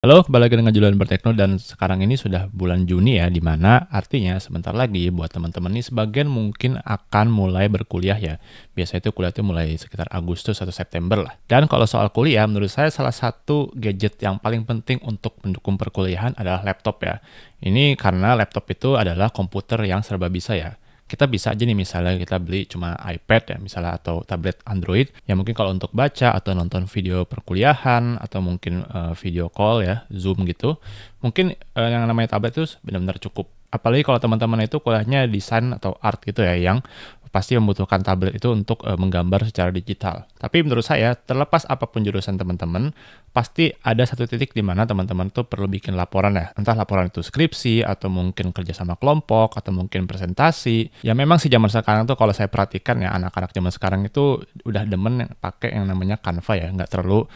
Halo, kembali lagi dengan Julian Bertekno dan sekarang ini sudah bulan Juni ya, di mana artinya sebentar lagi buat teman-teman nih sebagian mungkin akan mulai berkuliah ya. Biasanya itu kuliah itu mulai sekitar Agustus atau September lah. Dan kalau soal kuliah, menurut saya salah satu gadget yang paling penting untuk mendukung perkuliahan adalah laptop ya. Ini karena laptop itu adalah komputer yang serba bisa ya. Kita bisa aja nih misalnya kita beli cuma iPad ya misalnya atau tablet Android ya mungkin kalau untuk baca atau nonton video perkuliahan atau mungkin video call ya Zoom gitu mungkin yang namanya tablet itu benar-benar cukup, apalagi kalau teman-teman itu kuliahnya desain atau art gitu ya yang pasti membutuhkan tablet itu untuk menggambar secara digital. Tapi menurut saya terlepas apapun jurusan teman-teman pasti ada satu titik di mana teman-teman tuh perlu bikin laporan ya. Entah laporan itu skripsi atau mungkin kerja sama kelompok atau mungkin presentasi. Ya memang sih zaman sekarang tuh kalau saya perhatikan ya anak-anak zaman sekarang itu udah demen pakai yang namanya Canva ya, nggak terlalu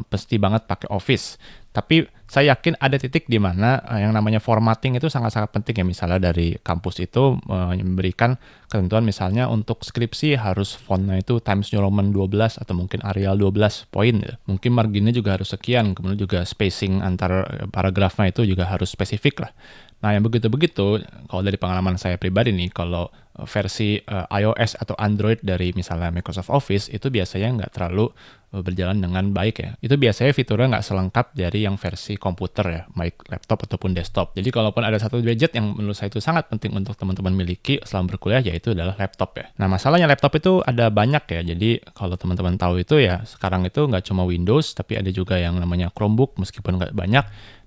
pasti banget pakai Office. Tapi saya yakin ada titik di mana yang namanya formatting itu sangat-sangat penting ya. Misalnya dari kampus itu memberikan ketentuan misalnya untuk skripsi harus fontnya itu Times New Roman 12 atau mungkin Arial 12 poin ya. Mungkin marginnya juga harus sekian, kemudian juga spacing antar paragrafnya itu juga harus spesifik lah. Nah, yang begitu-begitu, kalau dari pengalaman saya pribadi nih, kalau versi iOS atau Android dari misalnya Microsoft Office, itu biasanya nggak terlalu berjalan dengan baik ya. Itu biasanya fiturnya nggak selengkap dari yang versi komputer ya, baik laptop ataupun desktop. Jadi kalaupun ada satu gadget yang menurut saya itu sangat penting untuk teman-teman miliki selama berkuliah, yaitu adalah laptop ya. Nah, masalahnya laptop itu ada banyak ya. Jadi kalau teman-teman tahu itu ya, sekarang itu nggak cuma Windows, tapi ada juga yang namanya Chromebook, meskipun nggak banyak.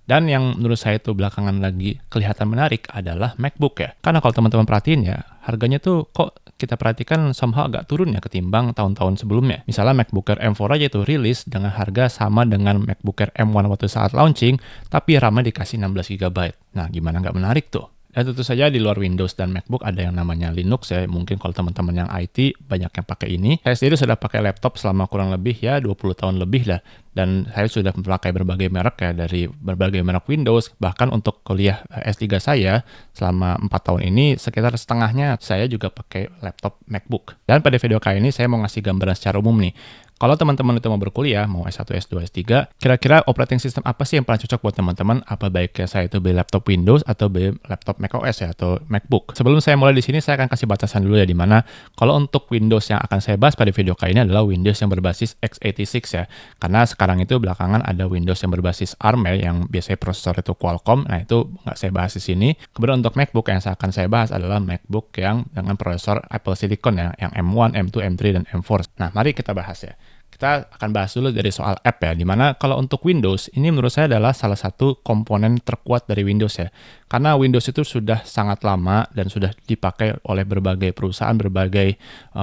Dan yang menurut saya itu belakangan lagi kelihatan menarik adalah MacBook ya. Karena kalau teman-teman perhatiin ya, harganya tuh kok kita perhatikan somehow agak turun ya ketimbang tahun-tahun sebelumnya. Misalnya MacBook Air M4 aja itu rilis dengan harga sama dengan MacBook Air M1 waktu saat launching, tapi RAM-nya dikasih 16 GB. Nah, gimana nggak menarik tuh? Dan tentu saja di luar Windows dan MacBook ada yang namanya Linux ya. Mungkin kalau teman-teman yang IT banyak yang pakai ini. Saya sendiri sudah pakai laptop selama kurang lebih ya 20 tahun lebih lah. Dan saya sudah memakai berbagai merek ya, dari berbagai merek Windows. Bahkan untuk kuliah S3 saya selama 4 tahun ini sekitar setengahnya saya juga pakai laptop MacBook. Dan pada video kali ini saya mau ngasih gambaran secara umum nih. Kalau teman-teman itu mau berkuliah, mau S1, S2, S3, kira-kira operating system apa sih yang paling cocok buat teman-teman? Apa baiknya saya itu beli laptop Windows atau beli laptop macOS ya, atau MacBook? Sebelum saya mulai di sini, saya akan kasih batasan dulu ya, di mana kalau untuk Windows yang akan saya bahas pada video kali ini adalah Windows yang berbasis x86 ya. Karena sekarang itu belakangan ada Windows yang berbasis ARM ya, yang biasanya prosesor itu Qualcomm. Nah, itu nggak saya bahas di sini. Kemudian untuk MacBook yang akan saya bahas adalah MacBook yang dengan prosesor Apple Silicon ya, yang M1, M2, M3, dan M4. Nah, mari kita bahas ya. Kita akan bahas dulu dari soal app ya, dimana kalau untuk Windows, ini menurut saya adalah salah satu komponen terkuat dari Windows ya. Karena Windows itu sudah sangat lama dan sudah dipakai oleh berbagai perusahaan, berbagai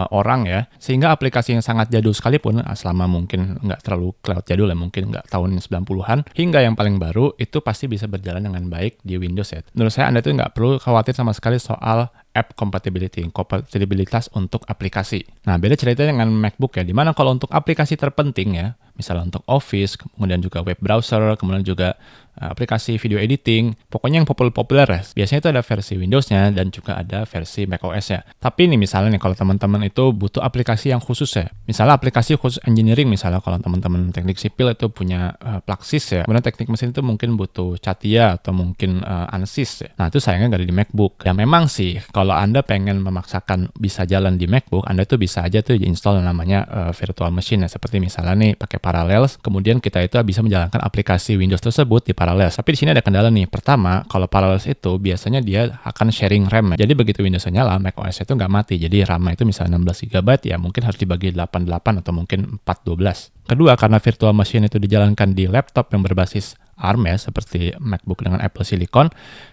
orang ya. Sehingga aplikasi yang sangat jadul sekalipun, selama mungkin nggak terlalu cloud jadul ya, mungkin nggak tahun 90-an, hingga yang paling baru, itu pasti bisa berjalan dengan baik di Windows ya. Menurut saya Anda tuh nggak perlu khawatir sama sekali soal app compatibility, kompatibilitas untuk aplikasi. Nah, beda ceritanya dengan MacBook ya, dimana kalau untuk aplikasi terpenting ya, misalnya untuk Office, kemudian juga web browser, kemudian juga aplikasi video editing, pokoknya yang populer ya. Biasanya itu ada versi Windows-nya dan juga ada versi macOS-nya. Tapi nih misalnya nih kalau teman-teman itu butuh aplikasi yang khusus ya. Misalnya aplikasi khusus engineering, misalnya kalau teman-teman teknik sipil itu punya Plaxis ya. Kemudian teknik mesin itu mungkin butuh CATIA atau mungkin ANSYS ya. Nah, itu sayangnya nggak ada di MacBook. Ya memang sih kalau Anda pengen memaksakan bisa jalan di MacBook, Anda tuh bisa aja tuh install yang namanya virtual machine ya. Seperti misalnya nih pakai Parallels, kemudian kita itu bisa menjalankan aplikasi Windows tersebut di Parallels. Tapi di sini ada kendala nih. Pertama, kalau Parallels itu biasanya dia akan sharing RAM. Jadi begitu Windows nyala, macOS itu nggak mati. Jadi RAM itu misalnya 16 GB ya mungkin harus dibagi 88 atau mungkin 412. Kedua, karena virtual machine itu dijalankan di laptop yang berbasis ARM ya, seperti MacBook dengan Apple Silicon,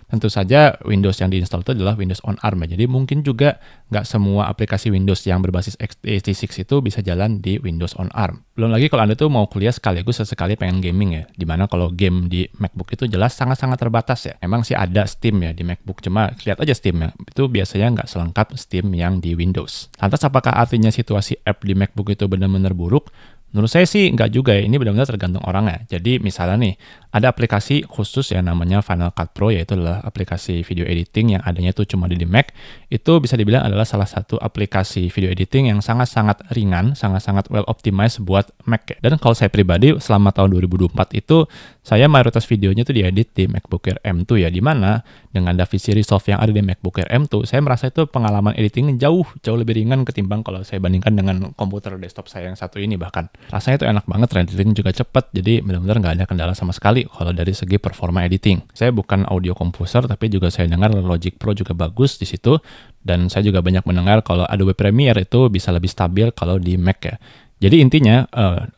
tentu saja Windows yang diinstal itu adalah Windows on ARM ya. Jadi mungkin juga nggak semua aplikasi Windows yang berbasis x86 itu bisa jalan di Windows on ARM. Belum lagi kalau Anda tuh mau kuliah sekaligus sesekali pengen gaming ya, dimana kalau game di MacBook itu jelas sangat-sangat terbatas ya. Emang sih ada Steam ya di MacBook, cuma lihat aja Steam ya, itu biasanya nggak selengkap Steam yang di Windows. Lantas apakah artinya situasi app di MacBook itu benar-benar buruk? Menurut saya sih nggak juga ya, ini benar-benar tergantung orangnya. Jadi misalnya nih, ada aplikasi khusus ya namanya Final Cut Pro, yaitu adalah aplikasi video editing yang adanya itu cuma di Mac. Itu bisa dibilang adalah salah satu aplikasi video editing yang sangat-sangat ringan, sangat-sangat well optimized buat Mac ya. Dan kalau saya pribadi selama tahun 2024 itu saya mayoritas videonya itu diedit di MacBook Air M2 ya, dimana dengan DaVinci Resolve yang ada di MacBook Air M2, saya merasa itu pengalaman editingnya jauh lebih ringan ketimbang kalau saya bandingkan dengan komputer desktop saya yang satu ini. Bahkan rasanya itu enak banget, rendering juga cepat, jadi benar-benar nggak ada kendala sama sekali kalau dari segi performa editing. Saya bukan audio composer, tapi juga saya dengar Logic Pro juga bagus di situ, dan saya juga banyak mendengar kalau Adobe Premiere itu bisa lebih stabil kalau di Mac ya. Jadi intinya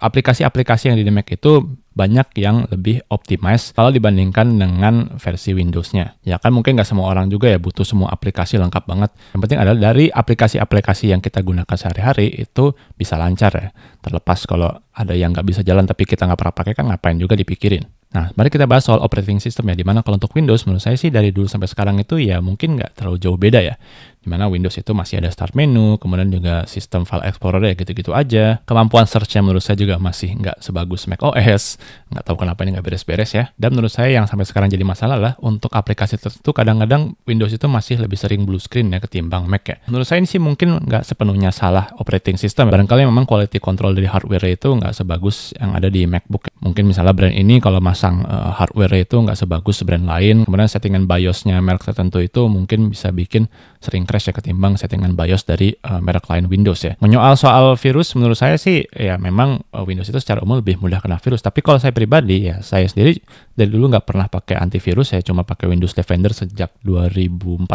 aplikasi-aplikasi yang di Mac itu banyak yang lebih optimized kalau dibandingkan dengan versi Windows-nya. Ya kan mungkin nggak semua orang juga ya butuh semua aplikasi lengkap banget. Yang penting adalah dari aplikasi-aplikasi yang kita gunakan sehari-hari itu bisa lancar ya. Terlepas kalau ada yang nggak bisa jalan tapi kita nggak pernah pakai, kan ngapain juga dipikirin. Nah, mari kita bahas soal operating system ya, dimana kalau untuk Windows menurut saya sih dari dulu sampai sekarang itu ya mungkin nggak terlalu jauh beda ya. Dimana Windows itu masih ada start menu, kemudian juga sistem file explorer ya gitu-gitu aja. Kemampuan search-nya menurut saya juga masih nggak sebagus Mac OS. Nggak tahu kenapa ini nggak beres-beres ya. Dan menurut saya yang sampai sekarang jadi masalah lah untuk aplikasi tertentu kadang-kadang Windows itu masih lebih sering blue screen ya ketimbang Mac ya. Menurut saya ini sih mungkin nggak sepenuhnya salah operating system. Barangkali memang quality control dari hardware itu nggak sebagus yang ada di MacBook. Mungkin misalnya brand ini kalau masang hardware itu nggak sebagus brand lain. Kemudian settingan BIOS-nya merek tertentu itu mungkin bisa bikin sering crash ya ketimbang settingan BIOS dari merek lain Windows ya. Menyoal soal virus, menurut saya sih ya memang Windows itu secara umum lebih mudah kena virus. Tapi kalau saya pribadi ya, saya sendiri dari dulu nggak pernah pakai antivirus, saya cuma pakai Windows Defender sejak 2014.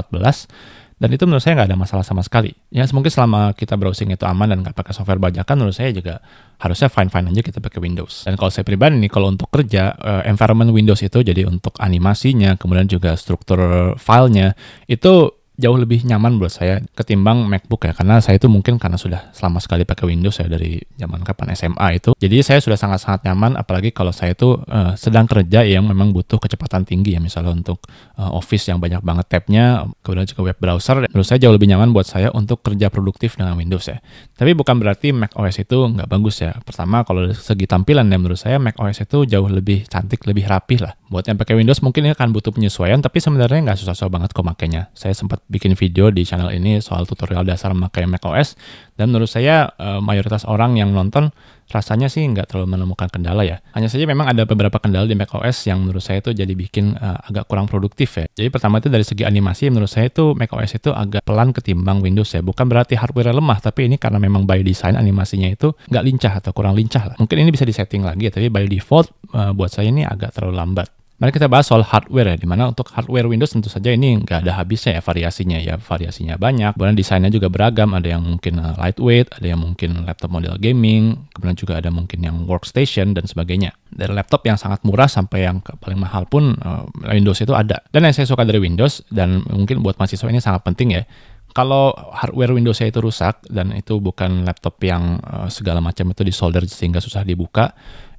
Dan itu menurut saya nggak ada masalah sama sekali. Ya mungkin selama kita browsing itu aman dan nggak pakai software bajakan, menurut saya juga harusnya fine-fine aja kita pakai Windows. Dan kalau saya pribadi nih, kalau untuk kerja, environment Windows itu jadi untuk animasinya, kemudian juga struktur filenya, itu jauh lebih nyaman buat saya ketimbang MacBook ya, karena saya itu mungkin karena sudah selama sekali pakai Windows ya dari zaman kapan SMA itu, jadi saya sudah sangat-sangat nyaman, apalagi kalau saya itu sedang kerja yang memang butuh kecepatan tinggi ya, misalnya untuk Office yang banyak banget tabnya, kemudian juga web browser, menurut saya jauh lebih nyaman buat saya untuk kerja produktif dengan Windows ya. Tapi bukan berarti Mac OS itu nggak bagus ya. Pertama, kalau dari segi tampilan ya menurut saya Mac OS itu jauh lebih cantik, lebih rapih lah. Buat yang pakai Windows mungkin ini akan butuh penyesuaian, tapi sebenarnya nggak susah-susah banget kok makainya. Saya sempat bikin video di channel ini soal tutorial dasar memakai macOS, dan menurut saya mayoritas orang yang nonton rasanya sih nggak terlalu menemukan kendala ya. Hanya saja memang ada beberapa kendala di macOS yang menurut saya itu jadi bikin agak kurang produktif ya. Jadi pertama itu dari segi animasi, menurut saya itu macOS itu agak pelan ketimbang Windows ya. Bukan berarti hardware lemah, tapi ini karena memang by design animasinya itu nggak lincah atau kurang lincah lah. Mungkin ini bisa disetting lagi ya, tapi by default buat saya ini agak terlalu lambat. Mari kita bahas soal hardware ya, dimana untuk hardware Windows tentu saja ini nggak ada habisnya ya variasinya banyak, kemudian desainnya juga beragam, ada yang mungkin lightweight, ada yang mungkin laptop model gaming, kemudian juga ada mungkin yang workstation dan sebagainya. Dari laptop yang sangat murah sampai yang paling mahal pun Windows itu ada. Dan yang saya suka dari Windows, dan mungkin buat mahasiswa ini sangat penting ya, kalau hardware Windows-nya itu rusak dan itu bukan laptop yang segala macam itu disolder sehingga susah dibuka,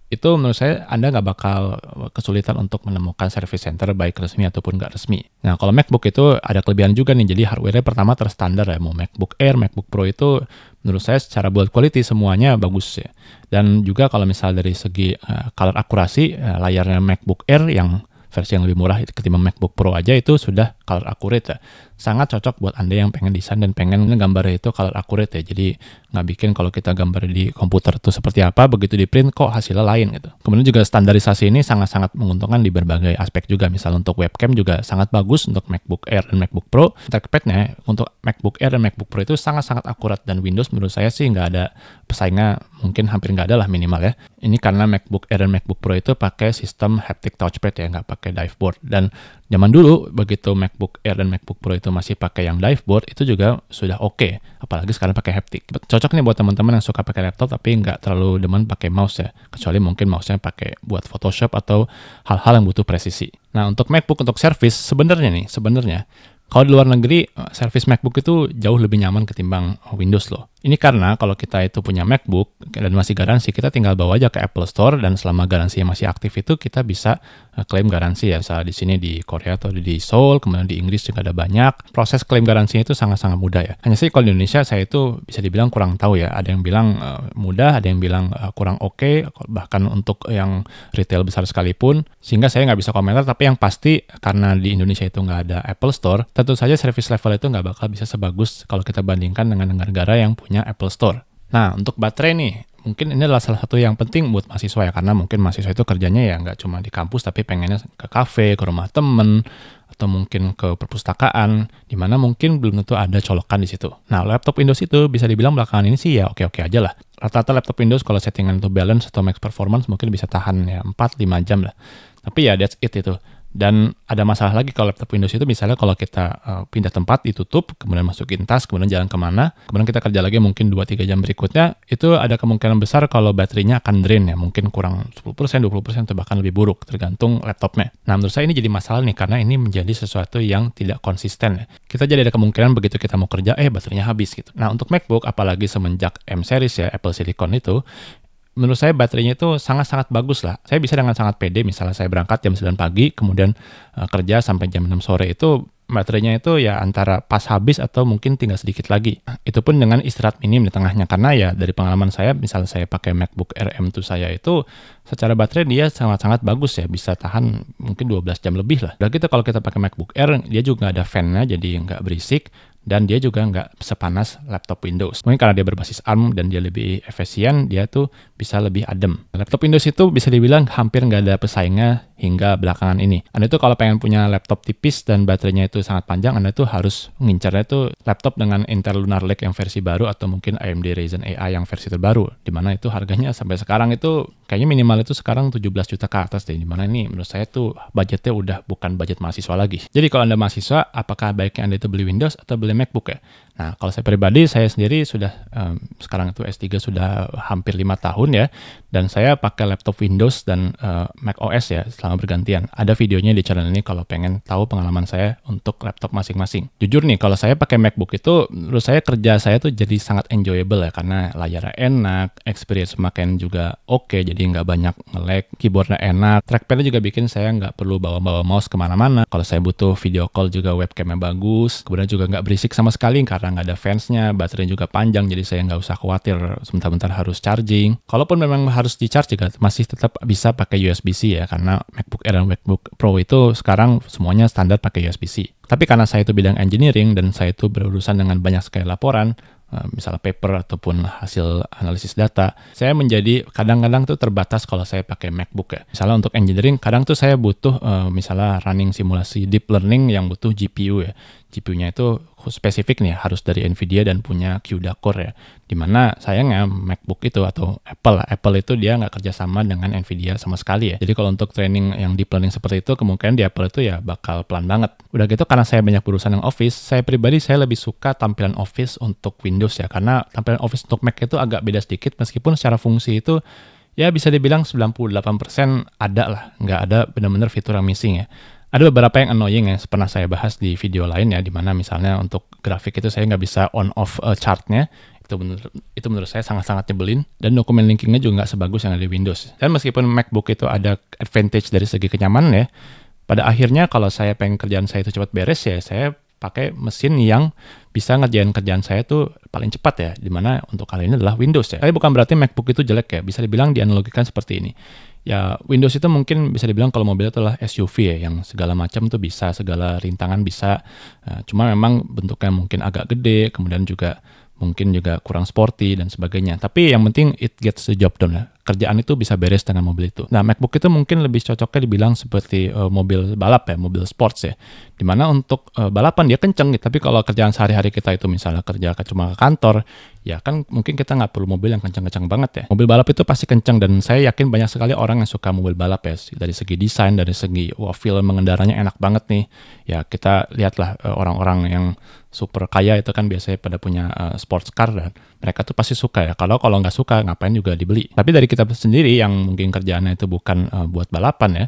itu menurut saya Anda nggak bakal kesulitan untuk menemukan service center baik resmi ataupun nggak resmi. Nah, kalau MacBook itu ada kelebihan juga nih, jadi hardware-nya pertama terstandar ya, mau MacBook Air, MacBook Pro itu menurut saya secara build quality semuanya bagus ya. Dan juga kalau misalnya dari segi color akurasi, layarnya MacBook Air yang versi yang lebih murah ketimbang MacBook Pro aja itu sudah color accurate ya. Sangat cocok buat Anda yang pengen desain dan pengen gambarnya itu color accurate ya. Jadi nggak bikin kalau kita gambar di komputer itu seperti apa, begitu di print kok hasilnya lain gitu. Kemudian juga standarisasi ini sangat-sangat menguntungkan di berbagai aspek juga. Misal untuk webcam juga sangat bagus untuk MacBook Air dan MacBook Pro. Trackpadnya untuk MacBook Air dan MacBook Pro itu sangat-sangat akurat, dan Windows menurut saya sih nggak ada pesaingnya, mungkin hampir nggak ada lah minimal ya. Ini karena MacBook Air dan MacBook Pro itu pakai sistem haptic touchpad ya, nggak pakai diveboard. Dan zaman dulu begitu MacBook Air dan MacBook Pro itu masih pakai yang diveboard, itu juga sudah oke. Apalagi sekarang pakai haptic. Cocok nih buat teman-teman yang suka pakai laptop tapi nggak terlalu demen pakai mouse ya. Kecuali mungkin mouse-nya pakai buat Photoshop atau hal-hal yang butuh presisi. Nah, untuk MacBook untuk service sebenarnya kalau di luar negeri service MacBook itu jauh lebih nyaman ketimbang Windows loh. Ini karena kalau kita itu punya MacBook dan masih garansi, kita tinggal bawa aja ke Apple Store dan selama garansinya masih aktif itu kita bisa klaim garansi ya. Misalnya di sini di Korea atau di Seoul, kemudian di Inggris juga ada banyak. Proses klaim garansinya itu sangat-sangat mudah ya. Hanya sih kalau di Indonesia saya itu bisa dibilang kurang tahu ya. Ada yang bilang mudah, ada yang bilang kurang oke, bahkan untuk yang retail besar sekalipun. Sehingga saya nggak bisa komentar, tapi yang pasti karena di Indonesia itu nggak ada Apple Store, tentu saja service level itu nggak bakal bisa sebagus kalau kita bandingkan dengan negara-negara yang punya Apple Store. Nah, untuk baterai nih, mungkin ini adalah salah satu yang penting buat mahasiswa ya, karena mungkin mahasiswa itu kerjanya ya nggak cuma di kampus, tapi pengennya ke kafe, ke rumah temen, atau mungkin ke perpustakaan, di mana mungkin belum tentu ada colokan di situ. Nah, laptop Windows itu bisa dibilang belakangan ini sih ya oke-oke aja lah. Rata-rata laptop Windows kalau settingan itu balance atau max performance mungkin bisa tahan ya 4-5 jam lah. Tapi ya that's it itu. Dan ada masalah lagi kalau laptop Windows itu misalnya kalau kita pindah tempat, ditutup, kemudian masukin tas, kemudian jalan kemana, kemudian kita kerja lagi mungkin 2-3 jam berikutnya, itu ada kemungkinan besar kalau baterainya akan drain ya, mungkin kurang 10%, 20%, atau bahkan lebih buruk, tergantung laptopnya. Nah, menurut saya ini jadi masalah nih, karena ini menjadi sesuatu yang tidak konsisten ya. Kita jadi ada kemungkinan begitu kita mau kerja, baterainya habis gitu. Nah, untuk MacBook, apalagi semenjak M series ya, Apple Silicon itu, menurut saya baterainya itu sangat-sangat bagus lah. Saya bisa dengan sangat pede, misalnya saya berangkat jam 9 pagi, kemudian kerja sampai jam 6 sore itu, baterainya itu ya antara pas habis atau mungkin tinggal sedikit lagi. Itu pun dengan istirahat minim di tengahnya, karena ya dari pengalaman saya, misalnya saya pakai MacBook Air M2 saya itu, secara baterai dia sangat-sangat bagus ya, bisa tahan mungkin 12 jam lebih lah. Udah gitu kalau kita pakai MacBook Air, dia juga ada fan-nya, jadi nggak berisik. Dan dia juga nggak sepanas laptop Windows. Mungkin karena dia berbasis ARM dan dia lebih efisien, dia tuh bisa lebih adem. Laptop Windows itu bisa dibilang hampir nggak ada pesaingnya hingga belakangan ini. Anda tuh kalau pengen punya laptop tipis dan baterainya itu sangat panjang, Anda tuh harus mengincarnya tuh laptop dengan Intel Lunar Lake yang versi baru atau mungkin AMD Ryzen AI yang versi terbaru. Dimana itu harganya sampai sekarang itu kayaknya minimal itu sekarang 17 juta ke atas deh. Dimana ini menurut saya tuh budgetnya udah bukan budget mahasiswa lagi. Jadi kalau Anda mahasiswa, apakah baiknya Anda itu beli Windows atau beli MacBook ya? Nah, kalau saya pribadi, saya sendiri sudah sekarang itu S3 sudah hampir 5 tahun ya, dan saya pakai laptop Windows dan Mac OS ya selama bergantian. Ada videonya di channel ini kalau pengen tahu pengalaman saya untuk laptop masing-masing. Jujur nih, kalau saya pakai MacBook itu, menurut saya kerja saya tuh jadi sangat enjoyable ya, karena layarnya enak, experience makin juga oke, jadi nggak banyak nge-lag, keyboardnya enak, trackpadnya juga bikin saya nggak perlu bawa-bawa mouse kemana-mana. Kalau saya butuh video call juga webcamnya bagus, kemudian juga nggak berisik sama sekali karena nggak ada fansnya, baterainya juga panjang, jadi saya nggak usah khawatir sebentar-bentar harus charging. Kalaupun memang harus di-charge juga masih tetap bisa pakai USB-C ya, karena MacBook Air dan MacBook Pro itu sekarang semuanya standar pakai USB-C. Tapi karena saya itu bidang engineering dan saya itu berurusan dengan banyak sekali laporan, misalnya paper ataupun hasil analisis data, saya menjadi kadang-kadang tuh terbatas kalau saya pakai MacBook ya. Misalnya untuk engineering, kadang tuh saya butuh misalnya running simulasi deep learning yang butuh GPU ya. GPU-nya itu spesifik nih, harus dari Nvidia dan punya CUDA Core ya. Dimana sayangnya MacBook itu atau Apple itu dia nggak kerjasama dengan Nvidia sama sekali ya. Jadi kalau untuk training yang deep learning seperti itu, kemungkinan di Apple itu ya bakal pelan banget. Udah gitu karena saya banyak berurusan dengan Office, saya pribadi saya lebih suka tampilan Office untuk Windows ya. Karena tampilan Office untuk Mac itu agak beda sedikit, meskipun secara fungsi itu ya bisa dibilang 98% ada lah. Nggak ada benar-benar fitur yang missing ya. Ada beberapa yang annoying ya, pernah saya bahas di video lain ya, dimana misalnya untuk grafik itu saya nggak bisa on-off chartnya, itu menurut saya sangat-sangat nyebelin, dan dokumen linkingnya juga nggak sebagus yang ada di Windows. Dan meskipun MacBook itu ada advantage dari segi kenyamanan ya, pada akhirnya kalau saya pengen kerjaan saya itu cepat beres ya, saya pakai mesin yang bisa ngerjain kerjaan saya tuh paling cepat ya, dimana untuk kali ini adalah Windows ya. Tapi bukan berarti MacBook itu jelek ya, bisa dibilang dianalogikan seperti ini. Ya, Windows itu mungkin bisa dibilang kalau mobil itu adalah SUV ya, yang segala macam tuh bisa, segala rintangan bisa. Cuma memang bentuknya mungkin agak gede, kemudian juga mungkin juga kurang sporty dan sebagainya. Tapi yang penting it gets the job done ya. Kerjaan itu bisa beres dengan mobil itu. Nah, MacBook itu mungkin lebih cocoknya dibilang seperti mobil balap ya, mobil sports ya. Dimana untuk balapan dia kenceng gitu, tapi kalau kerjaan sehari-hari kita itu misalnya kerja cuma ke kantor, ya kan mungkin kita nggak perlu mobil yang kenceng-kenceng banget ya. Mobil balap itu pasti kenceng, dan saya yakin banyak sekali orang yang suka mobil balap ya. Dari segi desain, dari segi feel mengendaranya enak banget nih. Ya kita lihatlah orang-orang yang super kaya itu kan biasanya pada punya sports car, dan mereka tuh pasti suka ya. Kalau nggak suka ngapain juga dibeli. Tapi dari kita sendiri yang mungkin kerjaannya itu bukan buat balapan ya,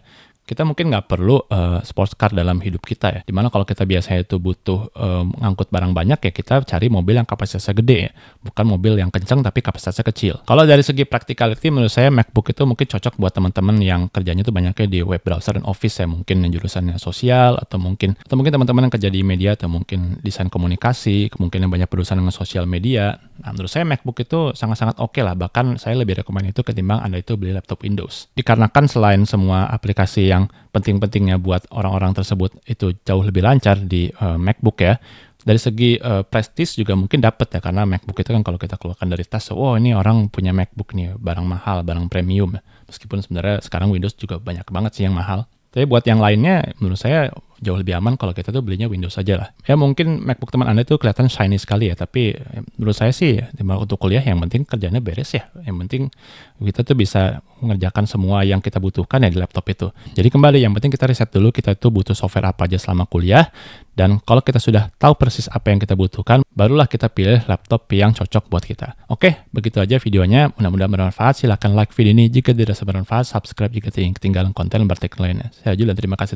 kita mungkin nggak perlu sports car dalam hidup kita ya. Dimana kalau kita biasanya itu butuh ngangkut barang banyak ya kita cari mobil yang kapasitasnya gede ya. Bukan mobil yang kencang tapi kapasitasnya kecil. Kalau dari segi practicality menurut saya MacBook itu mungkin cocok buat teman-teman yang kerjanya itu banyaknya di web browser dan office ya. Mungkin yang jurusannya sosial atau mungkin teman-teman yang kerja di media atau mungkin desain komunikasi, mungkin yang banyak berurusan dengan sosial media. Nah, menurut saya MacBook itu sangat-sangat oke lah. Bahkan saya lebih rekomend itu ketimbang Anda itu beli laptop Windows. Dikarenakan selain semua aplikasi yang penting-pentingnya buat orang-orang tersebut itu jauh lebih lancar di MacBook ya. Dari segi prestige juga mungkin dapat ya, karena MacBook itu kan kalau kita keluarkan dari tas, oh ini orang punya MacBook nih, barang mahal, barang premium. Meskipun sebenarnya sekarang Windows juga banyak banget sih yang mahal. Tapi buat yang lainnya, menurut saya jauh lebih aman kalau kita tuh belinya Windows aja lah. Ya mungkin MacBook teman Anda itu kelihatan shiny sekali ya, tapi menurut saya sih untuk kuliah yang penting kerjanya beres ya. Yang penting kita tuh bisa mengerjakan semua yang kita butuhkan ya di laptop itu. Jadi kembali, yang penting kita riset dulu kita tuh butuh software apa aja selama kuliah. Dan kalau kita sudah tahu persis apa yang kita butuhkan, barulah kita pilih laptop yang cocok buat kita. Oke, begitu aja videonya. Mudah-mudahan bermanfaat. Silahkan like video ini jika dirasa bermanfaat, subscribe jika ingin ketinggalan konten berteknik lainnya. Saya Julian, terima kasih.